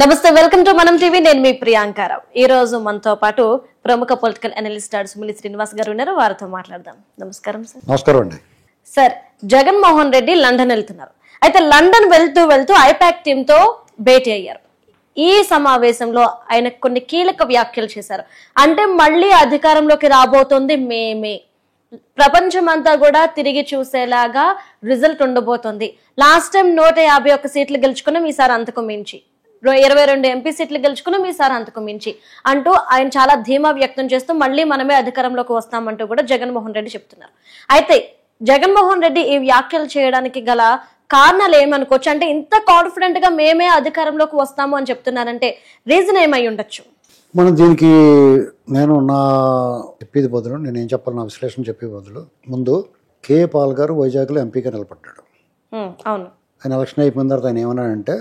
నమస్తే, welcome to మనం TV. నేను మీ ప్రియాంకారావు. ఈ రోజు మనతో పాటు ప్రముఖ పొలిటికల్ అనలిస్ట్ సుమిలి శ్రీనివాస్ గారు ఉన్నారు. వారితో మాట్లాడదాం. నమస్కారం సార్. నమస్కారం అండి. సార్, జగన్మోహన్ రెడ్డి లండన్ వెళ్తున్నారు. అయితే లండన్ వెళ్తూ ఐపాక్ టీమ్ తో భేటీ అయ్యారు. ఈ సమావేశంలో ఆయన కొన్ని కీలక వ్యాఖ్యలు చేశారు. అంటే మళ్ళీ అధికారంలోకి రాబోతోంది మేమే, ప్రపంచం అంతా కూడా తిరిగి చూసేలాగా రిజల్ట్ ఉండబోతోంది. లాస్ట్ టైం 151 సీట్లు గెలుచుకున్నాం, ఈసారి అంతకు మించి 22 ఎంపీ సీట్లు గెలుచుకున్నాం, ఈసారి అంతకు మించి అంటూ ఆయన చాలా ధీమా వ్యక్తం చేస్తూ మళ్ళీ మనమే అధికారంలోకి వస్తామంటూ కూడా జగన్మోహన్ రెడ్డి చెప్తున్నారు. అయితే జగన్మోహన్ రెడ్డి ఈ వ్యాఖ్యలు చేయడానికి గల కారణాలు ఏమనుకోవచ్చు? అంటే ఇంత కాన్ఫిడెంట్ గా మేమే అధికారంలోకి వస్తాము అని చెప్తున్నారంటే రీజన్ ఏమై ఉండొచ్చు? మనం దీనికి నేను నా చెప్పేది బదులు నేనేం చెప్పాలి, నా విశ్లేషణ చెప్పే బదులు ముందు కే పాల్ గారు వైజాగ్లో ఎంపీగా నిలబడ్డాడు. అవును. ఆయన ఎలక్షన్ అయిపోయిన తర్వాత ఆయన ఏమన్నాడంటే,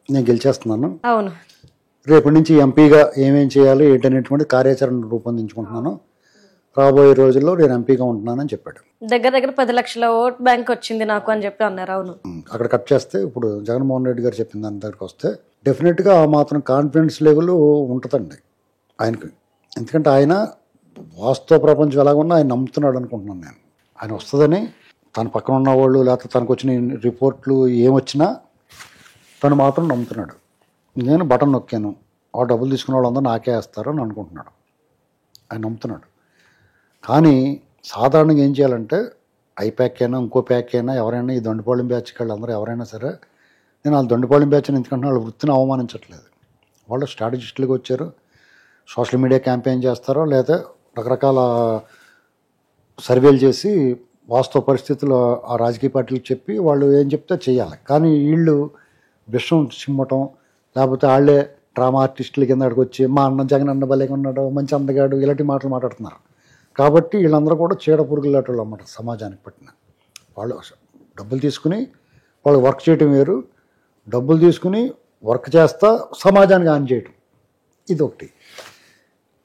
నేను గెలిచేస్తున్నాను, అవును, రేపటి నుంచి ఎంపీగా ఏమేం చేయాలి ఏంటనేటువంటి కార్యాచరణ రూపొందించుకుంటున్నాను, రాబోయే రోజుల్లో నేను ఎంపీగా ఉంటున్నానని చెప్పాడు. దగ్గర 10 లక్షల ఓట్ బ్యాంక్ వచ్చింది నాకు అని చెప్పి అన్నారు. అవును. అక్కడ కట్ చేస్తే ఇప్పుడు జగన్మోహన్ రెడ్డి గారు చెప్పిన దాని దగ్గరికి వస్తే డెఫినెట్గా ఆ మాత్రం కాన్ఫిడెన్స్ లెవెల్ ఉంటుందండి ఆయనకి. ఎందుకంటే ఆయన వాస్తవ ప్రపంచం ఎలాగున్నా ఆయన నమ్ముతున్నాడు అనుకుంటున్నాను నేను. ఆయన వస్తుందని తన పక్కన ఉన్న వాళ్ళు లేకపోతే తనకు వచ్చిన రిపోర్ట్లు ఏమొచ్చినా తను మాత్రం నమ్ముతున్నాడు. నేను బటన్ నొక్కాను, ఆ డబ్బులు తీసుకున్న వాళ్ళందరూ నాకే వేస్తారు అని అనుకుంటున్నాడు. ఆయన నమ్ముతున్నాడు. కానీ సాధారణంగా ఏం చేయాలంటే ఐప్యాక్ అయినా ఇంకో ప్యాక్ అయినా ఎవరైనా ఈ దొండిపాళెం బ్యాచ్కి వాళ్ళు అందరూ ఎవరైనా సరే, నేను వాళ్ళ దొండిపాళెం బ్యాచ్ అని ఎందుకంటే వాళ్ళ వృత్తిని అవమానించట్లేదు. వాళ్ళు స్ట్రాటజిస్టులుగా వచ్చారు, సోషల్ మీడియా క్యాంపెయిన్ చేస్తారో లేదా రకరకాల సర్వేలు చేసి వాస్తవ పరిస్థితులు ఆ రాజకీయ పార్టీలకు చెప్పి వాళ్ళు ఏం చెప్తే చేయాలి. కానీ వీళ్ళు విషం చిమ్మటం లేకపోతే వాళ్ళే డ్రామా ఆర్టిస్టుల కింద అక్కడికి వచ్చి మా అన్న జగన్ అన్న భలేగా ఉన్నాడు, మంచి అందగాడు, ఇలాంటి మాటలు మాట్లాడుతున్నారు. కాబట్టి వీళ్ళందరూ కూడా చీడ పురుగులు లాంటి అన్నమాట సమాజానికి పట్టిన వాళ్ళు. డబ్బులు తీసుకుని వాళ్ళు వర్క్ చేయటం వేరు, డబ్బులు తీసుకుని వర్క్ చేస్తా సమాజానికి ఆన్ చేయటం ఇది ఒకటి.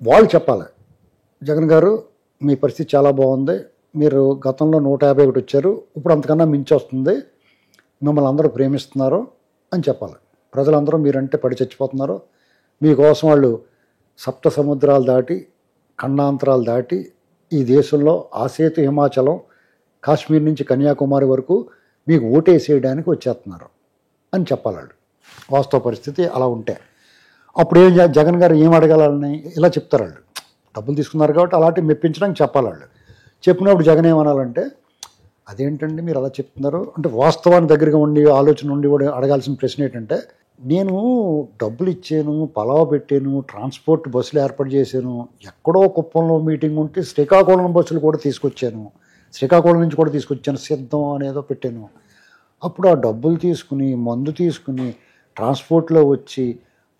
వాళ్ళు చెప్పాలి, జగన్ గారు మీ పరిస్థితి చాలా బాగుంది, మీరు గతంలో 151 వచ్చారు, ఇప్పుడు అంతకన్నా మించి వస్తుంది, మిమ్మల్ని అందరూ ప్రేమిస్తున్నారు అని చెప్పాలి. ప్రజలందరూ మీరంటే పడి చచ్చిపోతున్నారు, మీకోసం వాళ్ళు సప్త సముద్రాలు దాటి ఖండాంతరాలు దాటి ఈ దేశంలో ఆసేతు హిమాచలం కాశ్మీర్ నుంచి కన్యాకుమారి వరకు మీకు ఓటేసేయడానికి వచ్చేస్తున్నారు అని చెప్పాలి వాళ్ళు. వాస్తవ పరిస్థితి అలా ఉంటే అప్పుడు ఏం జగన్ గారు ఏం అడగాలని ఇలా చెప్తారు వాళ్ళు. డబ్బులు తీసుకున్నారు కాబట్టి అలాంటివి మెప్పించడానికి చెప్పాలి వాళ్ళు. చెప్పినప్పుడు జగన్ ఏమనాలంటే, అదేంటండి మీరు అలా చెప్తున్నారు అంటే వాస్తవానికి దగ్గరగా ఉండి ఆలోచన ఉండి కూడా అడగాల్సిన ప్రశ్న ఏంటంటే, నేను డబ్బులు ఇచ్చాను, పలావ పెట్టాను, ట్రాన్స్పోర్ట్ బస్సులు ఏర్పాటు చేశాను, ఎక్కడో కుప్పంలో మీటింగ్ ఉంటే శ్రీకాకుళం బస్సులు కూడా తీసుకొచ్చాను, శ్రీకాకుళం నుంచి కూడా తీసుకొచ్చాను, సిద్ధం అనేదో పెట్టాను. అప్పుడు ఆ డబ్బులు తీసుకుని మందు తీసుకుని ట్రాన్స్పోర్ట్లో వచ్చి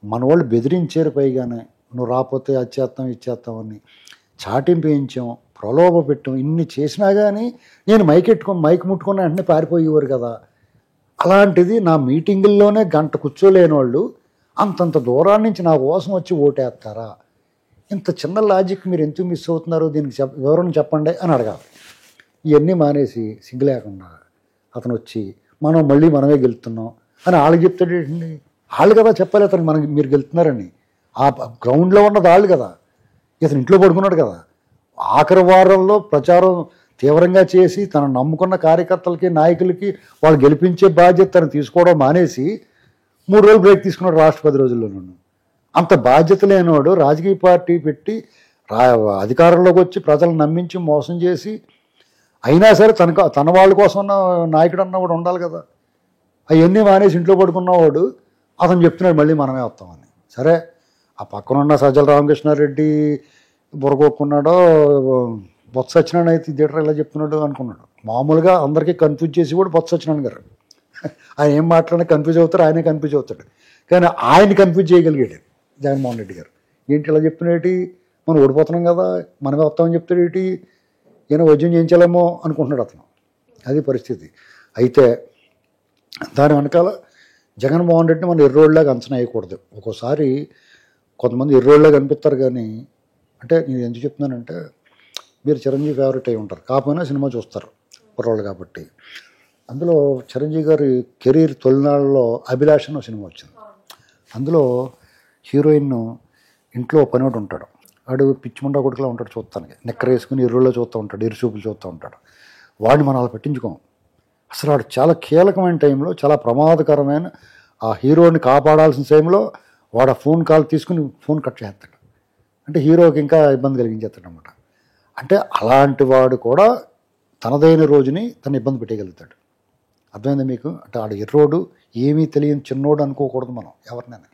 మన వాళ్ళు బెదిరించారు, పైగానే నువ్వు రాకపోతే అది ఇచ్చేస్తామని చాటింపు వేయించాం, ప్రలోభ పెట్టాం, ఇన్ని చేసినా కానీ నేను మైక్ ముట్టుకున్న వెంటనే పారిపోయేవారు కదా. అలాంటిది నా మీటింగుల్లోనే గంట కూర్చోలేని వాళ్ళు అంతంత దూరాన్ని నుంచి నా కోసం వచ్చి ఓటేస్తారా? ఇంత చిన్న లాజిక్ మీరు ఎందుకు మిస్ అవుతున్నారు, దీనికి వివరణ చెప్పండి అని అడగాలి. ఇవన్నీ మానేసి సిగ్గు లేకుండా అతను వచ్చి మనమే గెలుస్తున్నాం అని వాళ్ళకి చెప్తాడు ఏంటండి? వాళ్ళు కదా చెప్పాలి అతనికి మీరు గెలుతున్నారని. ఆ గ్రౌండ్లో ఉన్నది వాళ్ళు కదా, ఇతను ఇంట్లో పడుకున్నాడు కదా. ఆఖరి వారంలో ప్రచారం తీవ్రంగా చేసి తను నమ్ముకున్న కార్యకర్తలకి నాయకులకి వాళ్ళు గెలిపించే బాధ్యత తను తీసుకోవడం మానేసి 3 రోజులు బ్రేక్ తీసుకున్నాడు రాష్ట్ర 10 రోజుల్లోనూ. అంత బాధ్యత లేనివాడు రాజకీయ పార్టీ పెట్టి అధికారంలోకి వచ్చి ప్రజలను నమ్మించి మోసం చేసి అయినా సరే తన వాళ్ళ కోసం ఉన్న నాయకుడు అన్న కూడా ఉండాలి కదా. అవన్నీ మానేసి ఇంట్లో పడుకున్నవాడు అతను చెప్తున్నాడు మళ్ళీ మనమే వస్తామని. సరే, ఆ పక్కనున్న సజ్జల రామకృష్ణారెడ్డి బుర్రగొక్కున్నాడో బొత్స సత్యనారాయణ అయితే థియేటర్ ఇలా చెప్తున్నాడు అనుకున్నాడు. మామూలుగా అందరికీ కన్ఫ్యూజ్ చేసి కూడా బొత్స సత్యనారాయణ గారు ఆయన ఏం మాట్లాడినా కన్ఫ్యూజ్ అవుతారు, ఆయనే కన్ఫ్యూజ్ అవుతాడు. కానీ ఆయన కన్ఫ్యూజ్ చేయగలిగాడు జగన్మోహన్ రెడ్డి గారు. ఏంటి ఇలా చెప్తున్నాడేటి, మనం ఓడిపోతున్నాం కదా, మనమే వస్తామని చెప్తాడేటి, ఏమో వైద్యం చేయించాలేమో అనుకుంటున్నాడు అతను. అది పరిస్థితి. అయితే దాని వెనకాల జగన్మోహన్ రెడ్డిని మనం ఎర్రోళ్ళలాగా అంచనా వేయకూడదు. ఒక్కోసారి కొంతమంది ఎర్రోళ్ళలాగా అనిపిస్తారు. కానీ అంటే నేను ఎందుకు చెప్తున్నానంటే, మీరు చిరంజీవి ఫేవరెట్ అయి ఉంటారు, కాకపోయినా సినిమా చూస్తారు కుర్రోళ్ళు కాబట్టి. అందులో చిరంజీవి గారి కెరీర్ తొలినాళ్ళలో అభిలాష్ అనే సినిమా వచ్చింది. అందులో హీరోయిన్ ఇంట్లో పనివాడు ఉంటాడు, వాడు పిచ్చిముండా కొడుకులా ఉంటాడు చూస్తానికి, నెక్కర వేసుకుని ఎరువులో చూస్తూ ఉంటాడు, ఎరుచూపులు చూస్తూ ఉంటాడు. వాడిని మనం అలా పట్టించుకోం. అసలు వాడు చాలా కీలకమైన టైంలో, చాలా ప్రమాదకరమైన ఆ హీరోని కాపాడాల్సిన టైంలో వాడు ఆ ఫోన్ కాల్ తీసుకుని ఫోన్ కట్ చేస్తాడు. అంటే హీరోకి ఇంకా ఇబ్బంది కలిగించేస్తాడు అనమాట. అంటే అలాంటి వాడు కూడా తనదైన రోజుని తను ఇబ్బంది పెట్టగలుగుతాడు. అర్థమైంది మీకు? అంటే వాడు ఎర్రోడు, ఏమీ తెలియని చిన్నోడు అనుకోకూడదు మనం ఎవరినైనా.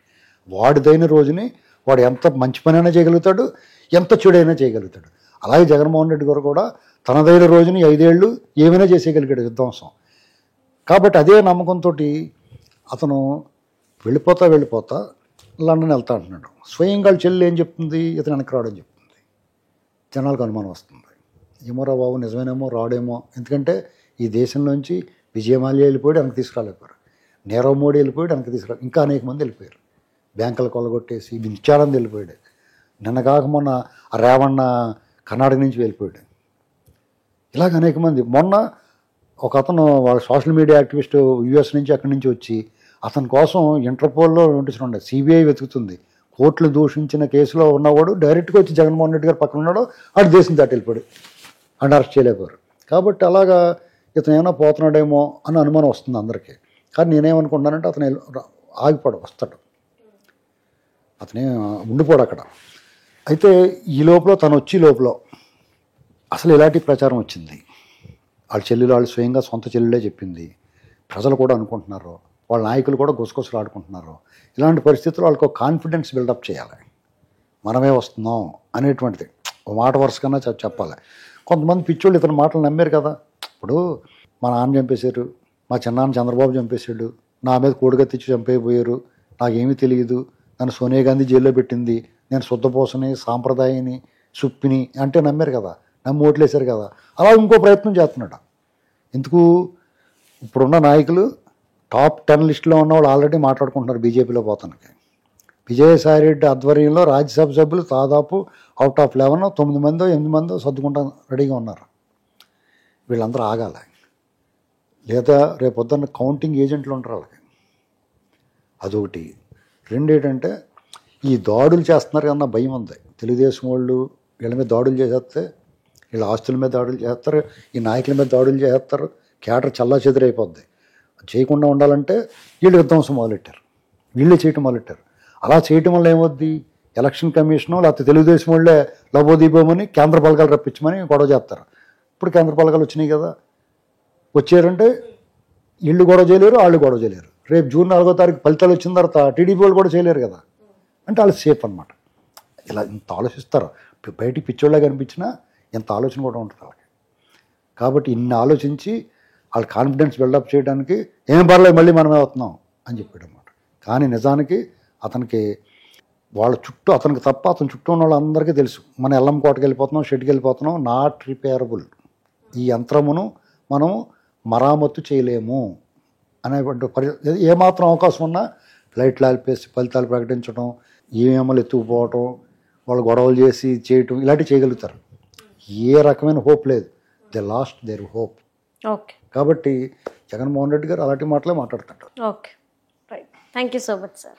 వాడిదైన రోజుని వాడు ఎంత మంచి పనైనా చేయగలుగుతాడు, ఎంత చెడైనా చేయగలుగుతాడు. అలాగే జగన్మోహన్ రెడ్డి గారు కూడా తనదైన రోజుని 5 ఏళ్ళు ఏమైనా చేసేయగలిగాడు విధ్వంసం. కాబట్టి అదే నమ్మకంతో అతను వెళ్ళిపోతా లండన్ వెళ్తా అంటున్నాడు. స్వయంగా చెల్లి ఏం చెప్తుంది, ఇతను వెనక్కి రావడం చెప్తుంది. జనాలకు అనుమానం వస్తుంది, ఏమోరా బాబు నిజమేనేమో రాడేమో. ఎందుకంటే ఈ దేశంలోంచి విజయమాల్య వెళ్ళిపోయాడు, వెనక్కి తీసుకురాలేకపోయారు. నీరవ్ మోడీ వెళ్ళిపోయాడు, వెనక్కి తీసుకురా, ఇంకా అనేక మంది వెళ్ళిపోయారు. బ్యాంకులు కొల్లగొట్టేసి నిత్యానంద్ వెళ్ళిపోయాడు. నిన్న కాక మొన్న ఆ రేవಣ್ణ కర్ణాటక నుంచి వెళ్ళిపోయాడు. ఇలాగ అనేక మంది. మొన్న ఒక అతను వాళ్ళ సోషల్ మీడియా యాక్టివిస్ట్ యూఎస్ నుంచి అక్కడి నుంచి వచ్చి అతని కోసం ఇంటర్పోల్లో నోటీసులు ఉన్నాయి, సిబిఐ వెతుకుతుంది. కోర్టులు దూషించిన కేసులో ఉన్నవాడు డైరెక్ట్గా వచ్చి జగన్మోహన్ రెడ్డి గారు పక్కన ఉన్నాడు, ఆడు దేశం దాటి వెళ్ళిపోయాడు, ఆడు అరెస్ట్ చేయలేకపోయారు. కాబట్టి అలాగా ఇతను ఏమైనా పోతున్నాడేమో అని అనుమానం వస్తుంది అందరికీ. కానీ నేనేమనుకుంటున్నానంటే అతను ఆగిపోడు, వస్తాడు, అతనే ఉండిపోడు అక్కడ. అయితే ఈ లోపల తను వచ్చి లోపల అసలు ఇలాంటి ప్రచారం వచ్చింది. వాళ్ళ చెల్లెలు, వాళ్ళు స్వయంగా సొంత చెల్లెలే చెప్పింది. ప్రజలు కూడా అనుకుంటున్నారు, వాళ్ళ నాయకులు కూడా గుసగుసలు ఆడుకుంటున్నారు. ఇలాంటి పరిస్థితుల్లో వాళ్ళకు కాన్ఫిడెన్స్ బిల్డప్ చేయాలి, మనమే వస్తున్నాం అనేటువంటిది మాట వరుస కన్నా చెప్పాలి. కొంతమంది పిచ్చోళ్ళు ఇతని మాటలు నమ్మారు కదా. ఇప్పుడు మా నాన్న చంపేశారు, మా చిన్నాన్న చంద్రబాబు చంపేశాడు, నా మీద కోడిగత్తిచ్చి చంపైపోయారు, నాకేమీ తెలియదు, నన్ను సోనియా గాంధీ జైల్లో పెట్టింది, నేను శుద్ధపోసని, సాంప్రదాయని, సుప్పిని అంటే నమ్మారు కదా, నమ్మి ఓట్లేశారు కదా. అలా ఇంకో ప్రయత్నం చేస్తున్నాడు. ఎందుకు? ఇప్పుడున్న నాయకులు టాప్ 10 లిస్టులో ఉన్న వాళ్ళు ఆల్రెడీ మాట్లాడుకుంటున్నారు బీజేపీలో పోతానికి. విజయసాయి రెడ్డి ఆధ్వర్యంలో రాజ్యసభ సభ్యులు దాదాపు అవుట్ ఆఫ్ 11 9 మందో 8 మందో సర్దుకుంటా రెడీగా ఉన్నారు. వీళ్ళందరూ ఆగాలి, లేదా రేపొద్దున్న కౌంటింగ్ ఏజెంట్లు ఉంటారు వాళ్ళకి. అదొకటి. రెండేంటంటే ఈ దాడులు చేస్తున్నారు కన్నా భయం ఉంది. తెలుగుదేశం వాళ్ళు వీళ్ళ మీద దాడులు చేసేస్తే, వీళ్ళ ఆస్తుల మీద దాడులు చేస్తారు, ఈ నాయకుల మీద దాడులు చేస్తారు, కేటర్ చల్లా చెదురైపోద్ది. చేయకుండా ఉండాలంటే వీళ్ళు విధ్వంసం మొదలెట్టారు, వీళ్ళే చేయటం మొదలెట్టారు. అలా చేయటం వల్ల ఏమవుద్ది, ఎలక్షన్ కమిషను లేకపోతే తెలుగుదేశం వాళ్ళే లబోదీపమని కేంద్ర బలగాలు రప్పించమని గొడవ చేస్తారు. ఇప్పుడు కేంద్ర బలగాలు వచ్చినాయి కదా, వచ్చారంటే వీళ్ళు గొడవ చేయలేరు, వాళ్ళు గొడవ చేయలేరు. రేపు జూన్ 4వ తారీఖు ఫలితాలు వచ్చిన తర్వాత టీడీపీ వాళ్ళు కూడా చేయలేరు కదా, అంటే వాళ్ళు సేఫ్ అనమాట. ఇలా ఇంత ఆలోచిస్తారు. బయటికి పిచ్చోళ్ళగా కనిపించినా ఇంత ఆలోచన కూడా ఉంటుంది వాళ్ళకి. కాబట్టి ఇన్ని ఆలోచించి వాళ్ళ కాన్ఫిడెన్స్ బిల్డప్ చేయడానికి ఏం పర్లేదు మళ్ళీ మనమే అవుతున్నాం అని చెప్పాడు అనమాట. కానీ నిజానికి అతనికి వాళ్ళ చుట్టూ, అతనికి తప్ప అతని చుట్టూ ఉన్న వాళ్ళందరికీ తెలుసు, మనం ఎల్లం కోటకి వెళ్ళిపోతున్నాం, షెడ్కి వెళ్ళిపోతున్నాం, నాట్ రిపేరబుల్, ఈ యంత్రమును మనం మరామత్తు చేయలేము అనేటువంటి ఏమాత్రం అవకాశం ఉన్నా లైట్లు ఆల్పేసి ఫలితాలు ప్రకటించడం, ఈవీఎంలు ఎత్తుకుపోవటం, వాళ్ళు గొడవలు చేసి చేయటం, ఇలాంటివి చేయగలుగుతారు. ఏ రకమైన హోప్ లేదు, they lost their hope. Okay. కాబట్టి జగన్మోహన్ రెడ్డి గారు అలాంటి మాటలే మాట్లాడతాడు. Okay, right. Thank you so much sir.